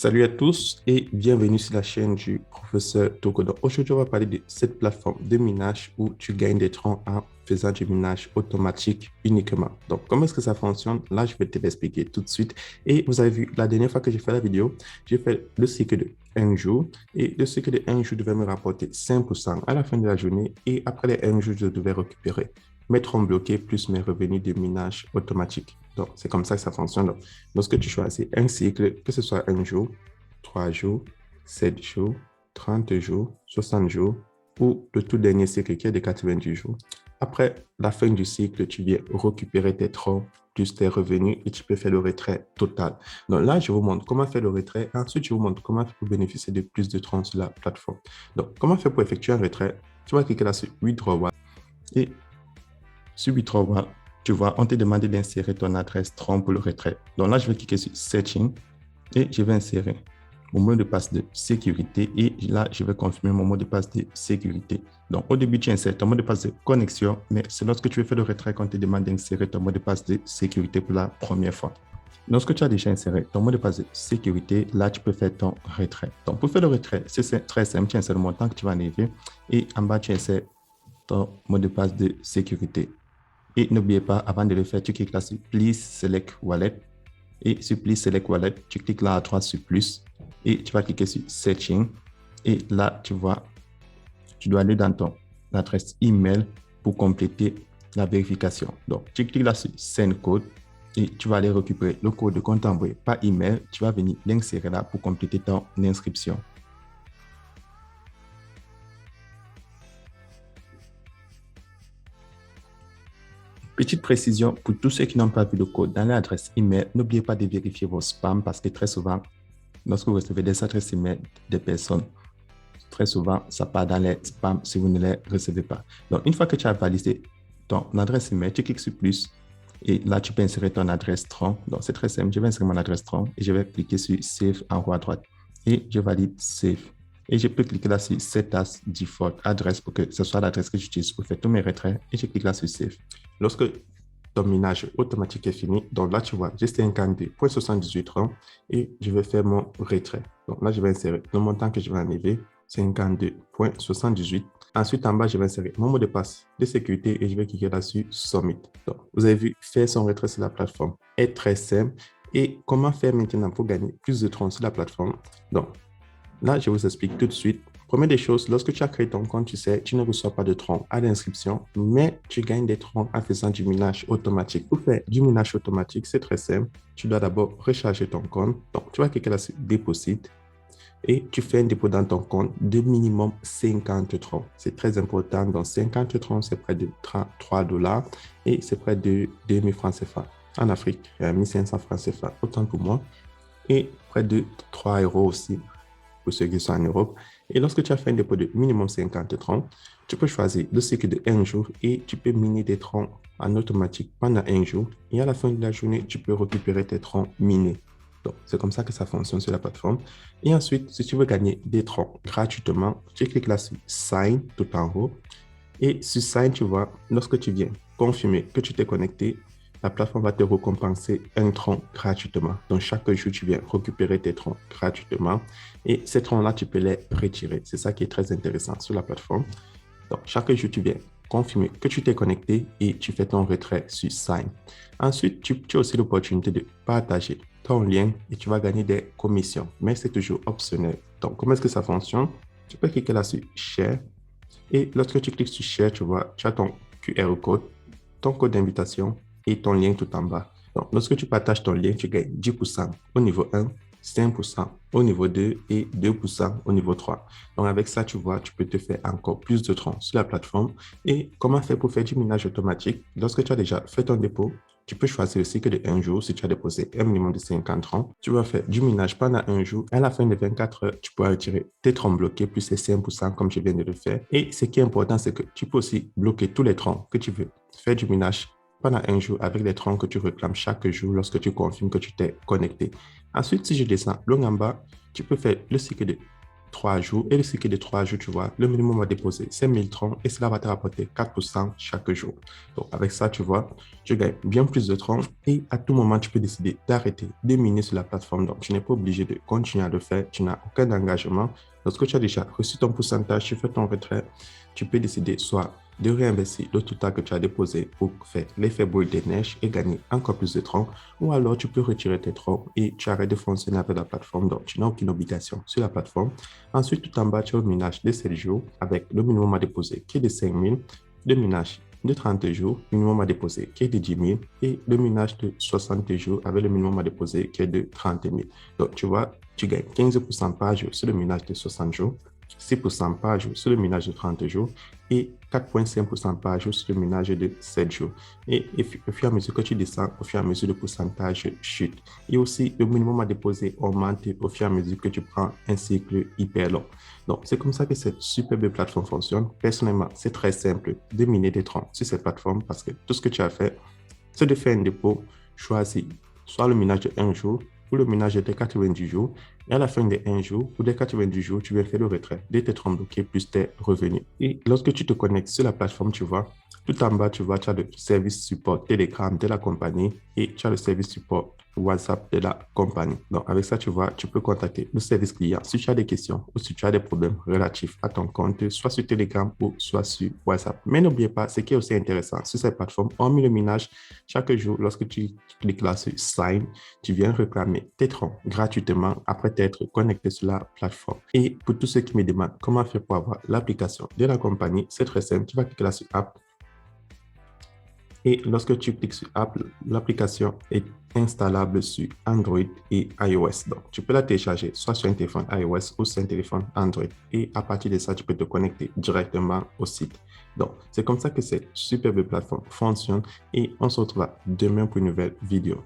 Salut à tous et bienvenue sur la chaîne du professeur Togo. Donc, aujourd'hui, on va parler de cette plateforme de minage où tu gagnes des troncs en faisant du minage automatique uniquement. Donc, comment est-ce que ça fonctionne? Là, je vais te l'expliquer tout de suite. Et vous avez vu, la dernière fois que j'ai fait la vidéo, j'ai fait le cycle de un jour et le cycle de un jour devait me rapporter 5% à la fin de la journée et après les un jour, je devais récupérer mes troncs bloqués plus mes revenus de minage automatique. Donc, c'est comme ça que ça fonctionne. Donc, lorsque tu choisis un cycle, que ce soit un jour, 3 jours, 7 jours, 30 jours, 60 jours ou le tout dernier cycle qui est de 90 jours, après la fin du cycle, tu viens récupérer tes troncs plus tes revenus et tu peux faire le retrait total. Donc là, je vous montre comment faire le retrait. Ensuite, je vous montre comment tu peux bénéficier de plus de troncs sur la plateforme. Donc, comment faire pour effectuer un retrait? Tu vas cliquer là sur Withdrawal et sur Withdrawal, tu vois, on te demande d'insérer ton adresse tronc pour le retrait. Donc là, je vais cliquer sur Searching et je vais insérer mon mot de passe de sécurité et là, je vais confirmer mon mot de passe de sécurité. Donc, au début, tu insères ton mot de passe de connexion, mais c'est lorsque tu veux faire le retrait qu'on te demande d'insérer ton mot de passe de sécurité pour la première fois. Lorsque tu as déjà inséré ton mot de passe de sécurité, là, tu peux faire ton retrait. Donc, pour faire le retrait, c'est très simple. Tu insères le montant que tu vas enlever et en bas, tu insères ton mot de passe de sécurité. Et n'oubliez pas, avant de le faire, tu cliques là sur Please Select Wallet. Et sur Please Select Wallet, tu cliques là à droite sur plus et tu vas cliquer sur Searching. Et là, tu vois, tu dois aller dans ton adresse email pour compléter la vérification. Donc, tu cliques là sur Send Code et tu vas aller récupérer le code de compte envoyé par email. Tu vas venir l'insérer là pour compléter ton inscription. Petite précision pour tous ceux qui n'ont pas vu le code dans l'adresse email, n'oubliez pas de vérifier vos spams parce que très souvent, lorsque vous recevez des adresses email des personnes, très souvent, ça part dans les spams si vous ne les recevez pas. Donc, une fois que tu as validé ton adresse email, tu cliques sur plus et là, tu peux insérer ton adresse tronc. Donc, c'est très simple. Je vais insérer mon adresse tronc et je vais cliquer sur Save en haut à droite et je valide Save. Et je peux cliquer là sur Set as Default Adresse pour que ce soit l'adresse que j'utilise pour faire tous mes retraits et je clique là sur Save. Lorsque ton minage automatique est fini, donc là, tu vois, j'ai 52,78 francs et je vais faire mon retrait. Donc là, je vais insérer le montant que je vais enlever, 52,78. Ensuite, en bas, je vais insérer mon mot de passe de sécurité et je vais cliquer là-dessus Submit. Donc, vous avez vu, faire son retrait sur la plateforme est très simple. Et comment faire maintenant pour gagner plus de troncs sur la plateforme? Donc, là, je vous explique tout de suite. Première des choses, lorsque tu as créé ton compte, tu sais, tu ne reçois pas de troncs à l'inscription, mais tu gagnes des troncs en faisant du minage automatique. Pour faire du minage automatique, c'est très simple. Tu dois d'abord recharger ton compte. Donc, tu vas cliquer là sur Deposit et tu fais un dépôt dans ton compte de minimum 50 troncs. C'est très important. Donc, 50 troncs, c'est près de 33 dollars et c'est près de 2000 francs CFA. En Afrique, 1500 francs CFA, autant pour moi. Et près de 3 euros aussi pour ceux qui sont en Europe. Et lorsque tu as fait un dépôt de minimum 50 troncs, tu peux choisir le cycle de un jour et tu peux miner des troncs en automatique pendant un jour. Et à la fin de la journée, tu peux récupérer tes troncs minés. Donc, c'est comme ça que ça fonctionne sur la plateforme. Et ensuite, si tu veux gagner des troncs gratuitement, tu cliques là sur Sign tout en haut. Et sur Sign, tu vois, lorsque tu viens confirmer que tu t'es connecté, la plateforme va te récompenser un tronc gratuitement. Donc, chaque jour, tu viens récupérer tes troncs gratuitement. Et ces troncs-là, tu peux les retirer. C'est ça qui est très intéressant sur la plateforme. Donc, chaque jour, tu viens confirmer que tu t'es connecté et tu fais ton retrait sur Sign. Ensuite, tu as aussi l'opportunité de partager ton lien et tu vas gagner des commissions. Mais c'est toujours optionnel. Donc, comment est-ce que ça fonctionne? Tu peux cliquer là sur Share. Et lorsque tu cliques sur Share, tu vois, tu as ton QR code, ton code d'invitation et ton lien tout en bas. Donc, lorsque tu partages ton lien, tu gagnes 10% au niveau 1, 5% au niveau 2 et 2% au niveau 3. Donc, avec ça, tu vois, tu peux te faire encore plus de troncs sur la plateforme. Et comment faire pour faire du minage automatique? Lorsque tu as déjà fait ton dépôt, tu peux choisir le cycle de un jour si tu as déposé un minimum de 50 troncs. Tu vas faire du minage pendant un jour. À la fin de 24 heures, tu pourras retirer tes troncs bloqués plus les 5% comme je viens de le faire. Et ce qui est important, c'est que tu peux aussi bloquer tous les troncs que tu veux. Faire du minage pendant un jour avec les troncs que tu réclames chaque jour lorsque tu confirmes que tu t'es connecté. Ensuite, si je descends long en bas, tu peux faire le cycle de 3 jours. Et le cycle de 3 jours, tu vois, le minimum à déposer, c'est 1000 troncs et cela va te rapporter 4% chaque jour. Donc, avec ça, tu vois, tu gagnes bien plus de troncs et à tout moment, tu peux décider d'arrêter de miner sur la plateforme. Donc, tu n'es pas obligé de continuer à le faire. Tu n'as aucun engagement. Lorsque tu as déjà reçu ton pourcentage, tu fais ton retrait, tu peux décider soit de réinvestir le total que tu as déposé pour faire l'effet boule de neige et gagner encore plus de troncs, ou alors tu peux retirer tes troncs et tu arrêtes de fonctionner avec la plateforme, donc tu n'as aucune obligation sur la plateforme. Ensuite, tout en bas, tu as le minage de 7 jours avec le minimum à déposer qui est de 5 000, le minage de 30 jours, minimum à déposer qui est de 10 000 et le minage de 60 jours avec le minimum à déposer qui est de 30 000. Donc, tu vois, tu gagnes 15% par jour sur le minage de 60 jours, 6% par jour sur le minage de 30 jours et 4,5% par jour sur le minage de 7 jours. Et au fur et à mesure que tu descends, au fur et à mesure le pourcentage chute. Et aussi, le minimum à déposer augmente au fur et à mesure que tu prends un cycle hyper long. Donc, c'est comme ça que cette superbe plateforme fonctionne. Personnellement, c'est très simple de miner des troncs sur cette plateforme parce que tout ce que tu as fait, c'est de faire un dépôt, choisir soit le minage de 1 jour ou le minage de 90 jours. Et à la fin des 1 jour ou des 90 jours, tu viens faire le retrait de tes troncs bloqués plus tes revenus. Et lorsque tu te connectes sur la plateforme, tu vois, tout en bas, tu vois, tu as le service support Telegram de la compagnie et tu as le service support WhatsApp de la compagnie. Donc, avec ça, tu vois, tu peux contacter le service client si tu as des questions ou si tu as des problèmes relatifs à ton compte, soit sur Telegram ou soit sur WhatsApp. Mais n'oubliez pas, ce qui est aussi intéressant sur cette plateforme, hormis le minage, chaque jour, lorsque tu cliques là sur Sign, tu viens réclamer tes troncs gratuitement après t'être connecté sur la plateforme. Et pour tous ceux qui me demandent comment faire pour avoir l'application de la compagnie, c'est très simple. Tu vas cliquer là sur App. Et lorsque tu cliques sur App, l'application est installable sur Android et iOS. Donc, tu peux la télécharger soit sur un téléphone iOS ou sur un téléphone Android. Et à partir de ça, tu peux te connecter directement au site. Donc, c'est comme ça que cette superbe plateforme fonctionne et on se retrouve demain pour une nouvelle vidéo.